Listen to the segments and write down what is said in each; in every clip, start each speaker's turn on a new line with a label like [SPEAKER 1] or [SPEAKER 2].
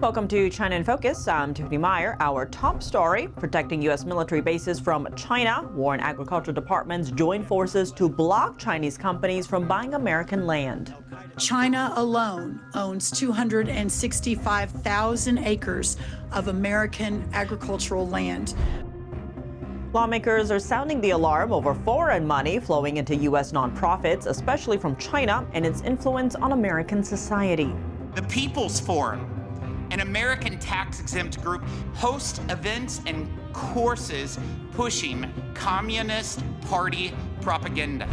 [SPEAKER 1] Welcome to China in Focus. I'm Tiffany Meyer. Our top story, protecting U.S. military bases from China. War and Agriculture departments join forces to block Chinese companies from buying American land.
[SPEAKER 2] China alone owns 265,000 acres of American agricultural land.
[SPEAKER 1] Lawmakers are sounding the alarm over foreign money flowing into U.S. nonprofits, especially from China, and its influence on American society.
[SPEAKER 3] The People's Forum, an American tax-exempt group, hosts events and courses pushing Communist Party propaganda.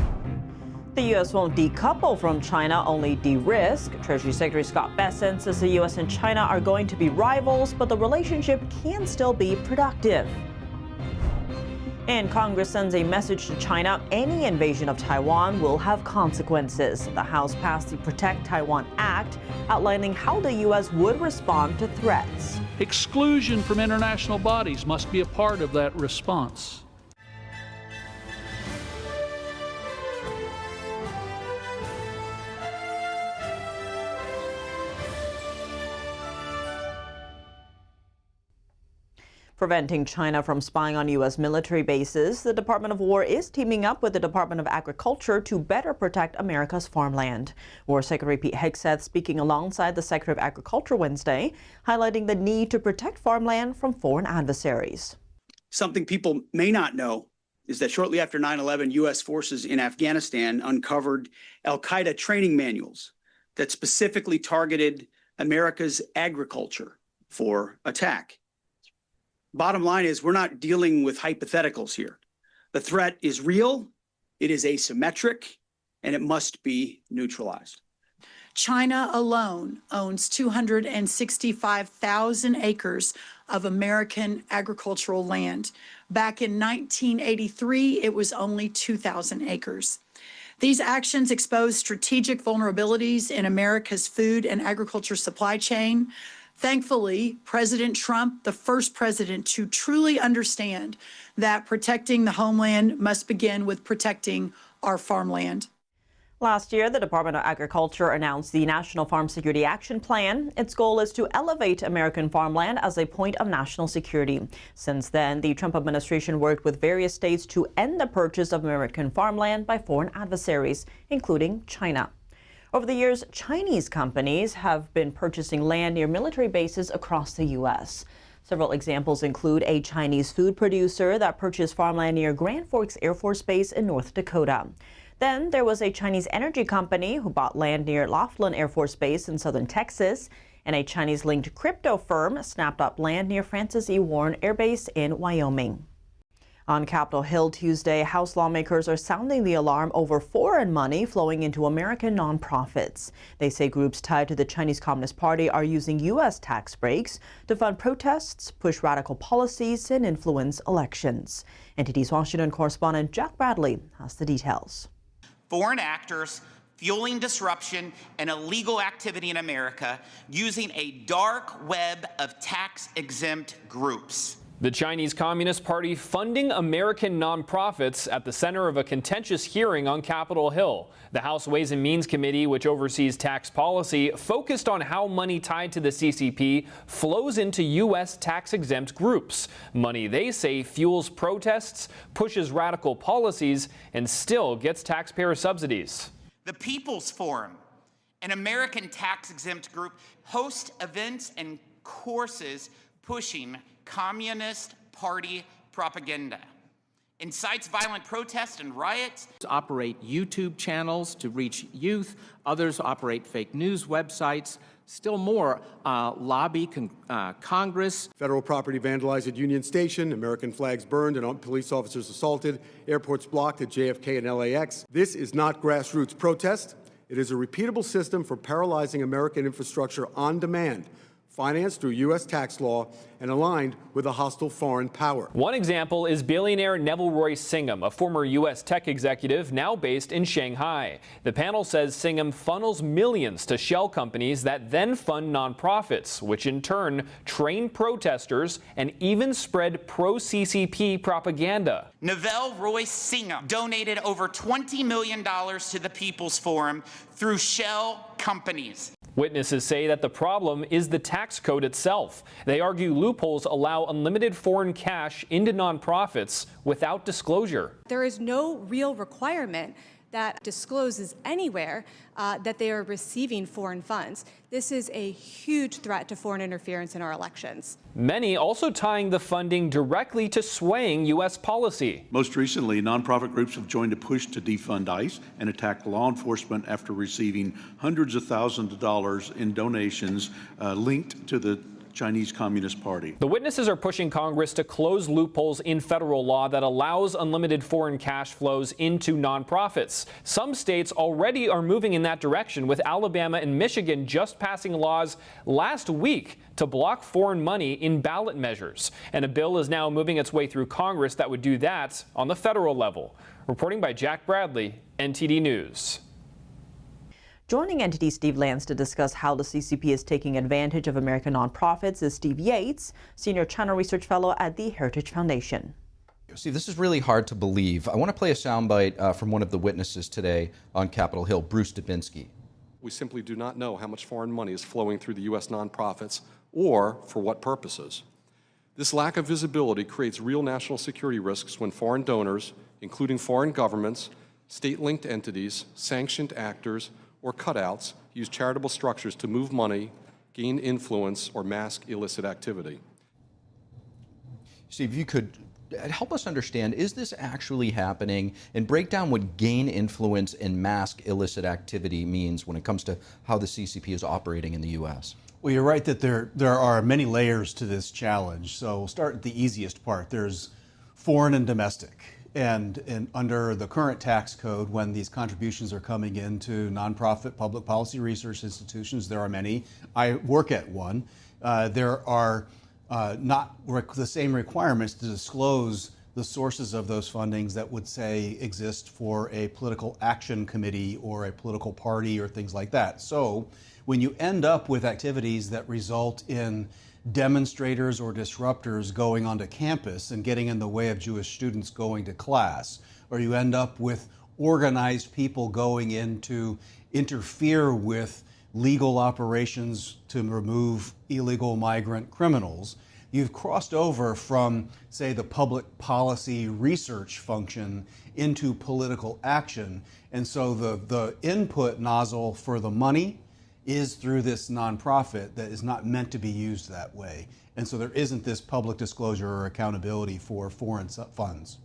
[SPEAKER 1] The U.S. won't decouple from China, only de-risk. Treasury Secretary Scott Bessent says the U.S. and China are going to be rivals, but the relationship can still be productive. And Congress sends a message to China. Any invasion of Taiwan will have consequences. The House passed the PROTECT Taiwan Act, outlining how the U.S. would respond to threats.
[SPEAKER 4] Exclusion from international bodies must be a part of that response.
[SPEAKER 1] Preventing China from spying on U.S. military bases, the Department of War is teaming up with the Department of Agriculture to better protect America's farmland. War Secretary Pete Hegseth speaking alongside the Secretary of Agriculture Wednesday, highlighting the need to protect farmland from foreign adversaries.
[SPEAKER 5] Something people may not know is that shortly after 9/11, U.S. forces in Afghanistan uncovered al-Qaeda training manuals that specifically targeted America's agriculture for attack. Bottom line is, we're not dealing with hypotheticals here. The threat is real, it is asymmetric, and it must be neutralized.
[SPEAKER 2] China alone owns 265,000 acres of American agricultural land. Back in 1983, it was only 2,000 acres. These actions expose strategic vulnerabilities in America's food and agriculture supply chain. Thankfully, President Trump, the first president to truly understand that protecting the homeland must begin with protecting our farmland.
[SPEAKER 1] Last year, the Department of Agriculture announced the National Farm Security Action Plan. Its goal is to elevate American farmland as a point of national security. Since then, the Trump administration worked with various states to end the purchase of American farmland by foreign adversaries, including China. Over the years, Chinese companies have been purchasing land near military bases across the U.S. Several examples include a Chinese food producer that purchased farmland near Grand Forks Air Force Base in North Dakota. Then there was a Chinese energy company who bought land near Laughlin Air Force Base in southern Texas, and a Chinese-linked crypto firm snapped up land near Francis E. Warren Air Base in Wyoming. On Capitol Hill Tuesday, House lawmakers are sounding the alarm over foreign money flowing into American nonprofits. They say groups tied to the Chinese Communist Party are using U.S. tax breaks to fund protests, push radical policies, and influence elections. NTD's Washington correspondent Jack Bradley has the details.
[SPEAKER 3] Foreign actors fueling disruption and illegal activity in America using a dark web of tax-exempt groups.
[SPEAKER 6] The Chinese Communist Party funding American nonprofits at the center of a contentious hearing on Capitol Hill. The House Ways and Means Committee, which oversees tax policy, focused on how money tied to the CCP flows into U.S. tax-exempt groups. Money they say fuels protests, pushes radical policies, and still gets taxpayer subsidies.
[SPEAKER 3] The People's Forum, an American tax-exempt group, hosts events and courses pushing Communist Party propaganda, incites violent protests and riots.
[SPEAKER 7] Operate YouTube channels to reach youth. Others operate fake news websites. Still more lobby Congress.
[SPEAKER 8] Federal property vandalized at Union Station, American flags burned and police officers assaulted, airports blocked at JFK and LAX. This is not grassroots protest. It is a repeatable system for paralyzing American infrastructure on demand, financed through U.S. tax law and aligned with a hostile foreign power.
[SPEAKER 6] One example is billionaire Neville Roy Singham, a former U.S. tech executive now based in Shanghai. The panel says Singham funnels millions to shell companies that then fund nonprofits, which in turn train protesters and even spread pro-CCP propaganda.
[SPEAKER 3] Neville Roy Singham donated over $20 million to the People's Forum through shell companies.
[SPEAKER 6] Witnesses say that the problem is the tax code itself. They argue loopholes allow unlimited foreign cash into nonprofits without disclosure.
[SPEAKER 9] There is no real requirement that discloses anywhere that they are receiving foreign funds. This is a huge threat to foreign interference in our elections.
[SPEAKER 6] Many also tying the funding directly to swaying U.S. policy.
[SPEAKER 10] Most recently, nonprofit groups have joined a push to defund ICE and attack law enforcement after receiving hundreds of thousands of dollars in donations linked to the Chinese Communist Party.
[SPEAKER 6] The witnesses are pushing Congress to close loopholes in federal law that allows unlimited foreign cash flows into nonprofits. Some states already are moving in that direction, with Alabama and Michigan just passing laws last week to block foreign money in ballot measures. And a bill is now moving its way through Congress that would do that on the federal level. Reporting by Jack Bradley, NTD News.
[SPEAKER 1] Joining NTD Steve Lance to discuss how the CCP is taking advantage of American nonprofits is Steve Yates, Senior China Research Fellow at the Heritage Foundation.
[SPEAKER 11] Steve, this is really hard to believe. I want to play a soundbite from one of the witnesses today on Capitol Hill, Bruce Dubinsky.
[SPEAKER 12] We simply do not know how much foreign money is flowing through the U.S. nonprofits or for what purposes. This lack of visibility creates real national security risks when foreign donors, including foreign governments, state-linked entities, sanctioned actors, or cutouts, use charitable structures to move money, gain influence, or mask illicit activity.
[SPEAKER 11] Steve, you could help us understand, is this actually happening? And break down what gain influence and mask illicit activity means when it comes to how the CCP is operating in the U.S.
[SPEAKER 13] Well, you're right that there are many layers to this challenge. So we'll start at the easiest part. There's foreign and domestic. And under the current tax code, when these contributions are coming into nonprofit public policy research institutions, there are many. I work at one. There are not the same requirements to disclose the sources of those fundings that would, say, exist for a political action committee or a political party or things like that. So when you end up with activities that result in demonstrators or disruptors going onto campus and getting in the way of Jewish students going to class, or you end up with organized people going in to interfere with legal operations to remove illegal migrant criminals, you've crossed over from, say, the public policy research function into political action. And so the input nozzle for the money is through this nonprofit that is not meant to be used that way. And so there isn't this public disclosure or accountability for foreign funds.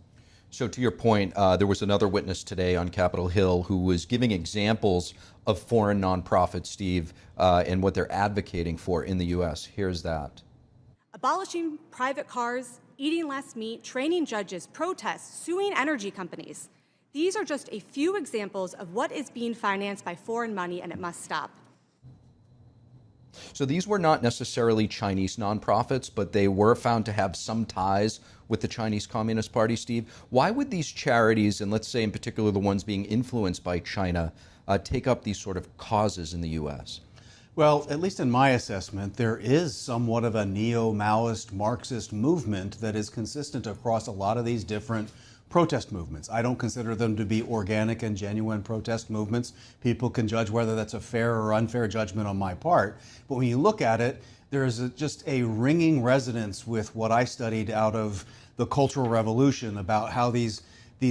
[SPEAKER 11] So to your point, there was another witness today on Capitol Hill who was giving examples of foreign nonprofits, Steve, and what they're advocating for in the U.S. Here's that.
[SPEAKER 9] Abolishing private cars, eating less meat, training judges, protests, suing energy companies. These are just a few examples of what is being financed by foreign money, and it must stop.
[SPEAKER 11] So these were not necessarily Chinese nonprofits, but they were found to have some ties with the Chinese Communist Party, Steve. Why would these charities, and let's say in particular the ones being influenced by China, take up these sort of causes in the U.S.?
[SPEAKER 13] Well, at least in my assessment, there is somewhat of a neo-Maoist Marxist movement that is consistent across a lot of these different protest movements. I don't consider them to be organic and genuine protest movements. People can judge whether that's a fair or unfair judgment on my part. But when you look at it, there is just a ringing resonance with what I studied out of the Cultural Revolution about how these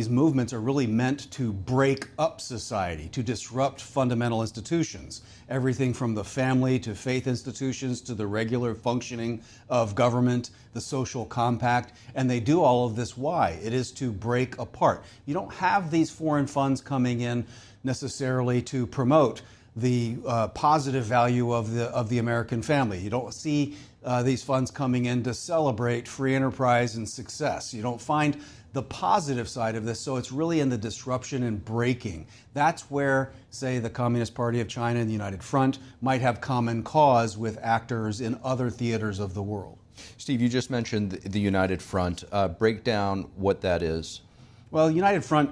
[SPEAKER 13] movements are really meant to break up society, to disrupt fundamental institutions. Everything from the family to faith institutions to the regular functioning of government, the social compact. And they do all of this. Why? It is to break apart. You don't have these foreign funds coming in necessarily to promote the positive value of the American family. You don't see these funds coming in to celebrate free enterprise and success. You don't find the positive side of this, so it's really in the disruption and breaking. That's where, say, the Communist Party of China and the United Front might have common cause with actors in other theaters of the world.
[SPEAKER 11] Steve, you just mentioned the United Front. Break down what that is.
[SPEAKER 13] Well, United Front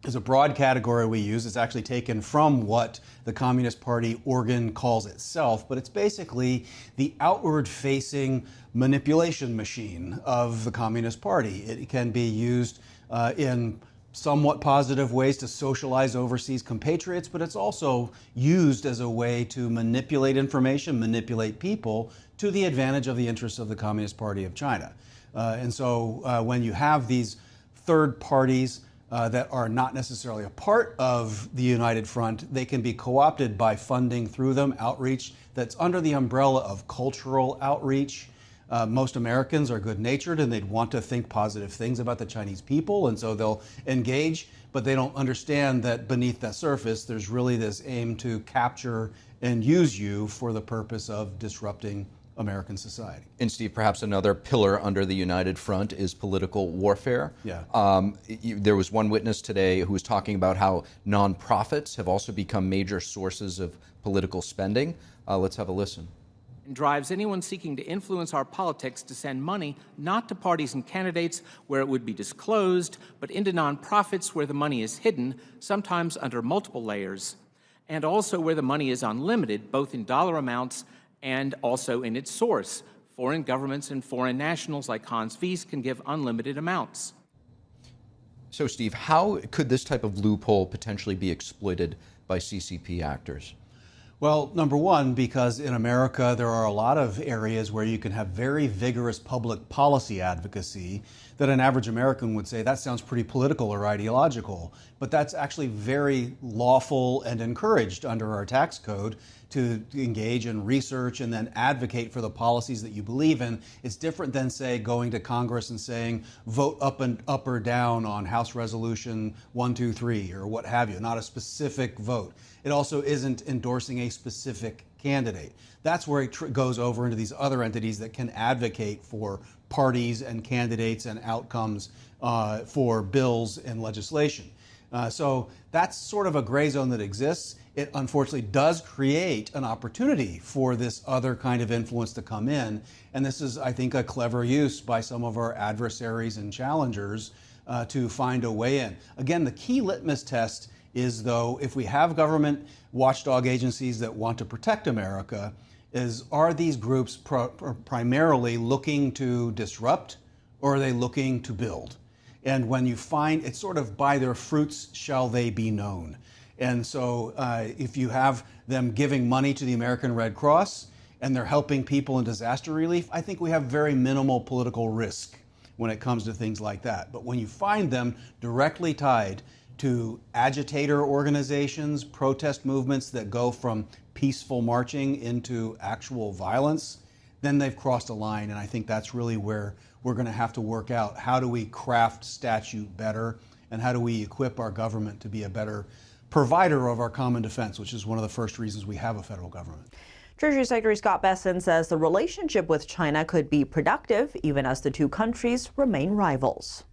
[SPEAKER 13] is a broad category we use. It's actually taken from what the Communist Party organ calls itself, but it's basically the outward-facing manipulation machine of the Communist Party. It can be used in somewhat positive ways to socialize overseas compatriots, but it's also used as a way to manipulate information, manipulate people to the advantage of the interests of the Communist Party of China. And so when you have these third parties that are not necessarily a part of the United Front, they can be co-opted by funding through them outreach that's under the umbrella of cultural outreach. Most Americans are good-natured and they'd want to think positive things about the Chinese people, and so they'll engage, but they don't understand that beneath the surface there's really this aim to capture and use you for the purpose of disrupting American society.
[SPEAKER 11] And Steve, perhaps another pillar under the United Front is political warfare.
[SPEAKER 13] Yeah.
[SPEAKER 11] There was one witness today who was talking about how nonprofits have also become major sources of political spending. Let's have a listen.
[SPEAKER 7] And drives anyone seeking to influence our politics to send money not to parties and candidates where it would be disclosed, but into nonprofits where the money is hidden, sometimes under multiple layers, and also where the money is unlimited, both in dollar amounts and also in its source. Foreign governments and foreign nationals like Hans Wies can give unlimited amounts.
[SPEAKER 11] So, Steve, how could this type of loophole potentially be exploited by CCP actors?
[SPEAKER 13] Well, number one, because in America there are a lot of areas where you can have very vigorous public policy advocacy that an average American would say, that sounds pretty political or ideological, but that's actually very lawful and encouraged under our tax code to engage in research and then advocate for the policies that you believe in. It's different than, say, going to Congress and saying, vote up or down on House Resolution 123 or what have you, not a specific vote. It also isn't endorsing a specific candidate. That's where it goes over into these other entities that can advocate for parties and candidates and outcomes for bills and legislation. So that's sort of a gray zone that exists. It unfortunately does create an opportunity for this other kind of influence to come in. And this is, I think, a clever use by some of our adversaries and challengers to find a way in. Again, the key litmus test is, though, if we have government watchdog agencies that want to protect America, are these groups primarily looking to disrupt, or are they looking to build? And when you find, it's sort of by their fruits shall they be known. And so if you have them giving money to the American Red Cross and they're helping people in disaster relief, I think we have very minimal political risk when it comes to things like that. But when you find them directly tied to agitator organizations, protest movements that go from peaceful marching into actual violence, then they've crossed a line. And I think that's really where we're going to have to work out, how do we craft statute better, and how do we equip our government to be a better provider of our common defense, which is one of the first reasons we have a federal government.
[SPEAKER 1] Treasury Secretary Scott Bessent says the relationship with China could be productive even as the two countries remain rivals.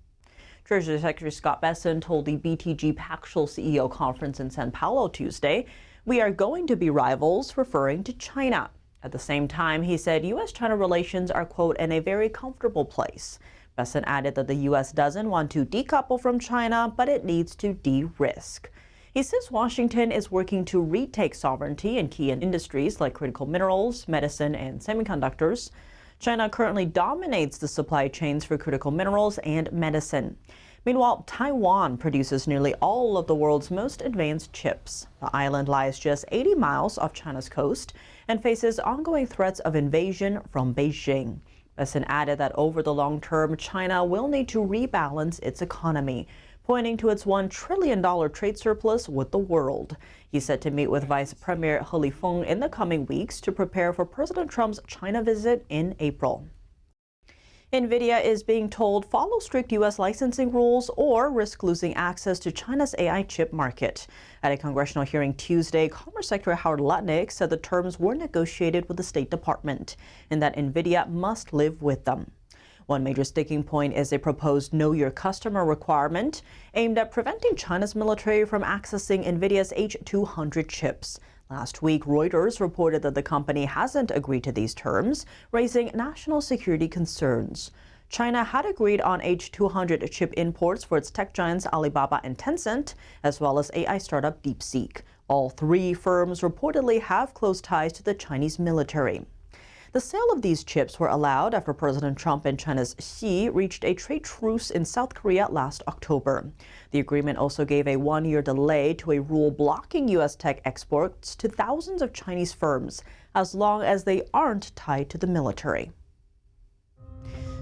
[SPEAKER 1] Treasury Secretary Scott Bessent told the BTG Pactual CEO conference in Sao Paulo Tuesday, "We are going to be rivals," referring to China. At the same time, he said U.S.-China relations are, quote, in a very comfortable place. Bessent added that the U.S. doesn't want to decouple from China, but it needs to de-risk. He says Washington is working to retake sovereignty in key industries like critical minerals, medicine, and semiconductors. China currently dominates the supply chains for critical minerals and medicine. Meanwhile, Taiwan produces nearly all of the world's most advanced chips. The island lies just 80 miles off China's coast and faces ongoing threats of invasion from Beijing. Bessent added that over the long term, China will need to rebalance its economy, pointing to its $1 trillion trade surplus with the world. He's set to meet with Vice Premier He Lifeng in the coming weeks to prepare for President Trump's China visit in April. Nvidia is being told follow strict U.S. licensing rules or risk losing access to China's AI chip market. At a congressional hearing Tuesday, Commerce Secretary Howard Lutnick said the terms were negotiated with the State Department and that Nvidia must live with them. One major sticking point is a proposed Know Your Customer requirement aimed at preventing China's military from accessing Nvidia's H200 chips. Last week, Reuters reported that the company hasn't agreed to these terms, raising national security concerns. China had agreed on H200 chip imports for its tech giants Alibaba and Tencent, as well as AI startup DeepSeek. All three firms reportedly have close ties to the Chinese military. The sale of these chips were allowed after President Trump and China's Xi reached a trade truce in South Korea last October. The agreement also gave a one-year delay to a rule blocking U.S. tech exports to thousands of Chinese firms, as long as they aren't tied to the military.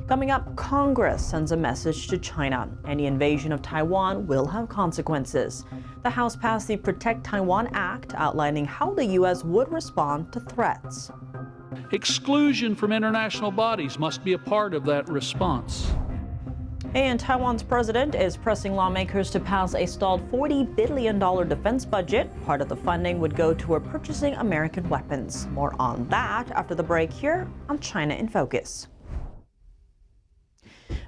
[SPEAKER 1] Coming up, Congress sends a message to China. Any invasion of Taiwan will have consequences. The House passed the PROTECT Taiwan Act, outlining how the U.S. would respond to threats.
[SPEAKER 4] Exclusion from international bodies must be a part of that response.
[SPEAKER 1] And Taiwan's president is pressing lawmakers to pass a stalled $40 billion defense budget. Part of the funding would go toward purchasing American weapons. More on that after the break here on China in Focus.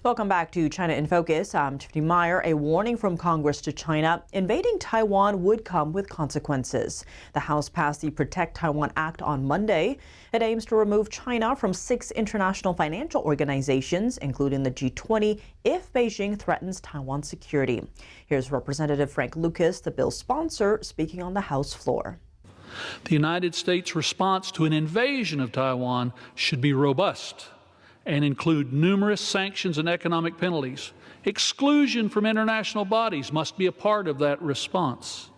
[SPEAKER 1] Welcome back to China in Focus. I'm Tiffany Meyer. A warning from Congress to China. Invading Taiwan would come with consequences. The House passed the PROTECT Taiwan Act on Monday. It aims to remove China from 6 international financial organizations, including the G20, if Beijing threatens Taiwan's security. Here's Representative Frank Lucas, the bill's sponsor, speaking on the House floor.
[SPEAKER 4] The United States' response to an invasion of Taiwan should be robust and include numerous sanctions and economic penalties. Exclusion from international bodies must be a part of that response.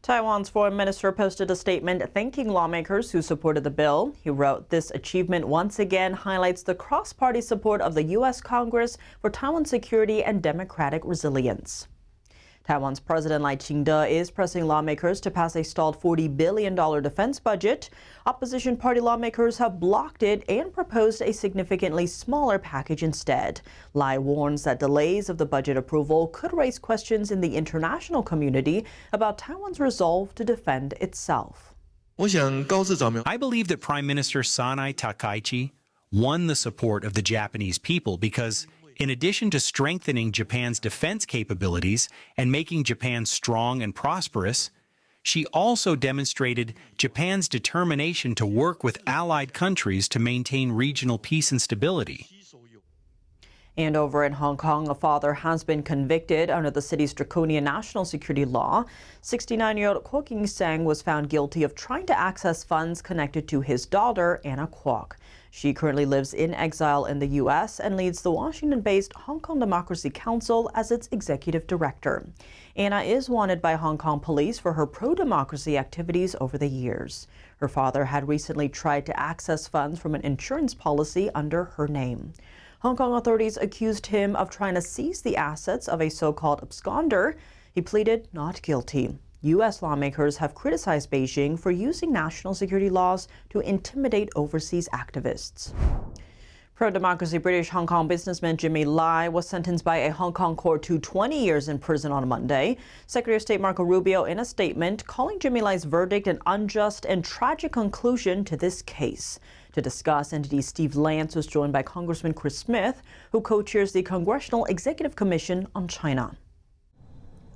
[SPEAKER 1] Taiwan's foreign minister posted a statement thanking lawmakers who supported the bill. He wrote, "This achievement once again highlights the cross-party support of the U.S. Congress for Taiwan's security and democratic resilience." Taiwan's President Lai Ching-te is pressing lawmakers to pass a stalled $40 billion defense budget. Opposition party lawmakers have blocked it and proposed a significantly smaller package instead. Lai warns that delays of the budget approval could raise questions in the international community about Taiwan's resolve to defend itself.
[SPEAKER 14] I believe that Prime Minister Sanai Takaichi won the support of the Japanese people because in addition to strengthening Japan's defense capabilities and making Japan strong and prosperous, she also demonstrated Japan's determination to work with allied countries to maintain regional peace and stability.
[SPEAKER 1] And over in Hong Kong, a father has been convicted under the city's draconian national security law. 69-year-old Kwok King-sang was found guilty of trying to access funds connected to his daughter, Anna Kwok. She currently lives in exile in the U.S. and leads the Washington-based Hong Kong Democracy Council as its executive director. Anna is wanted by Hong Kong police for her pro-democracy activities over the years. Her father had recently tried to access funds from an insurance policy under her name. Hong Kong authorities accused him of trying to seize the assets of a so-called absconder. He pleaded not guilty. U.S. lawmakers have criticized Beijing for using national security laws to intimidate overseas activists. Pro-democracy British Hong Kong businessman Jimmy Lai was sentenced by a Hong Kong court to 20 years in prison on Monday. Secretary of State Marco Rubio in a statement calling Jimmy Lai's verdict an unjust and tragic conclusion to this case. To discuss, NTD's Steve Lance was joined by Congressman Chris Smith, who co-chairs the Congressional Executive Commission on China.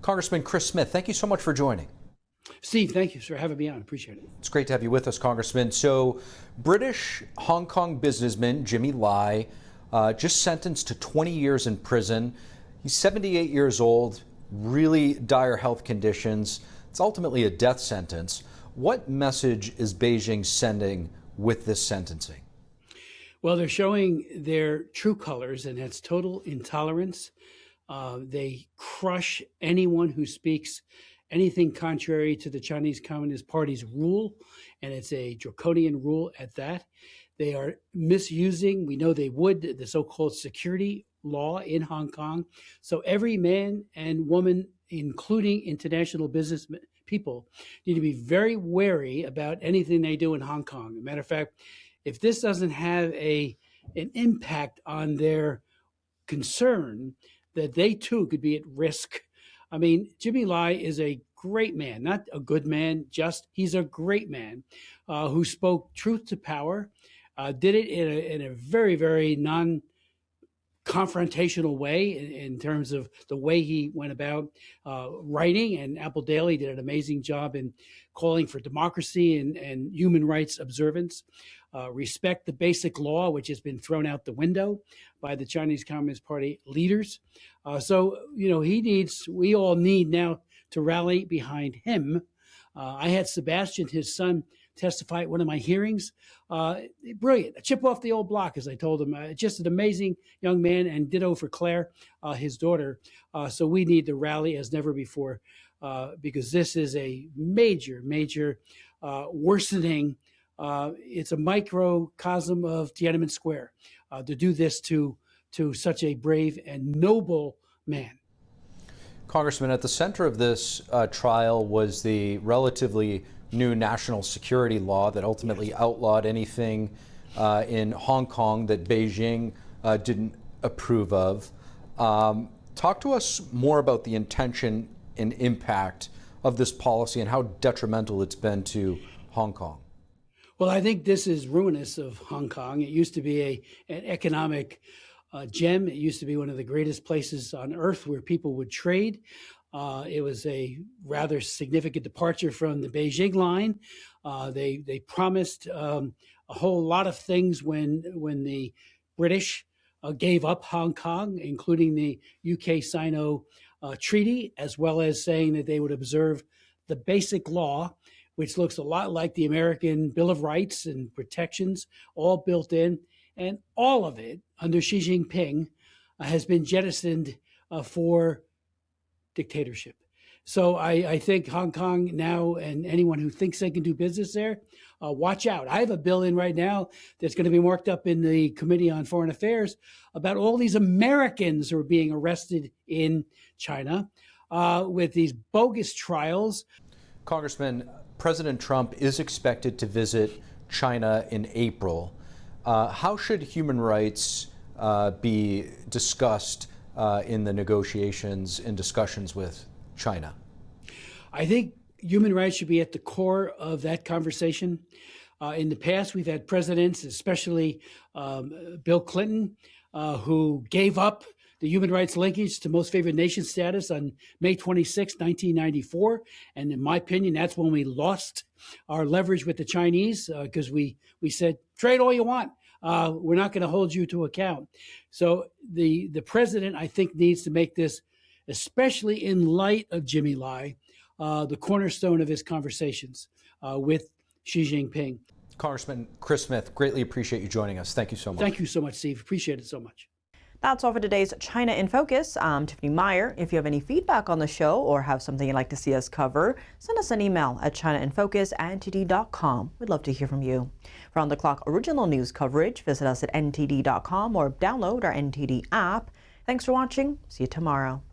[SPEAKER 11] Congressman Chris Smith, thank you so much for joining.
[SPEAKER 15] Steve, thank you for having me on. Appreciate it.
[SPEAKER 11] It's great to have you with us, Congressman. So, British Hong Kong businessman Jimmy Lai just sentenced to 20 years in prison. He's 78 years old, really dire health conditions. It's ultimately a death sentence. What message is Beijing sending with this sentencing?
[SPEAKER 15] Well, they're showing their true colors, and that's total intolerance. They crush anyone who speaks anything contrary to the Chinese Communist Party's rule, and it's a draconian rule at that. They are misusing, we know they would, the so-called security law in Hong Kong. So every man and woman, including international business people, need to be very wary about anything they do in Hong Kong. As a matter of fact, if this doesn't have an impact on their concern, that they too could be at risk. I mean, Jimmy Lai is a great man, not a good man, he's a great man who spoke truth to power, did it in a very, very non-confrontational way in terms of the way he went about writing. And Apple Daily did an amazing job in calling for democracy and human rights observance. Respect the basic law, which has been thrown out the window by the Chinese Communist Party leaders. So, we all need now to rally behind him. I had Sebastian, his son, testify at one of my hearings. Brilliant, a chip off the old block, as I told him. Just an amazing young man, and ditto for Claire, his daughter. So we need to rally as never before, because this is a major, major worsening. It's a microcosm of Tiananmen Square to do this to such a brave and noble man.
[SPEAKER 11] Congressman, at the center of this trial was the relatively new national security law that ultimately outlawed anything in Hong Kong that Beijing didn't approve of. Talk to us more about the intention and impact of this policy and how detrimental it's been to Hong Kong.
[SPEAKER 15] Well, I think this is ruinous of Hong Kong. It used to be an economic gem. It used to be one of the greatest places on earth where people would trade. It was a rather significant departure from the Beijing line. They promised a whole lot of things when the British gave up Hong Kong, including the UK-Sino treaty, as well as saying that they would observe the basic law, which looks a lot like the American Bill of Rights and protections, all built in. And all of it, under Xi Jinping, has been jettisoned for dictatorship. So I think Hong Kong now, and anyone who thinks they can do business there, watch out. I have a bill in right now that's going to be marked up in the Committee on Foreign Affairs about all these Americans who are being arrested in China with these bogus trials.
[SPEAKER 11] Congressman, President Trump is expected to visit China in April. How should human rights be discussed in the negotiations and discussions with China?
[SPEAKER 15] I think human rights should be at the core of that conversation. In the past, we've had presidents, especially Bill Clinton, who gave up the human rights linkage to most favored nation status on May 26, 1994. And in my opinion, that's when we lost our leverage with the Chinese, because we said, trade all you want. We're not going to hold you to account. So the president, I think, needs to make this, especially in light of Jimmy Lai, the cornerstone of his conversations with Xi Jinping.
[SPEAKER 11] Congressman Chris Smith, greatly appreciate you joining us. Thank you so much.
[SPEAKER 15] Thank you so much, Steve. Appreciate it so much.
[SPEAKER 1] That's all for today's China in Focus. I'm Tiffany Meyer. If you have any feedback on the show or have something you'd like to see us cover, send us an email at chinainfocus@ntd.com. We'd love to hear from you. For on-the-clock original news coverage, visit us at ntd.com or download our NTD app. Thanks for watching. See you tomorrow.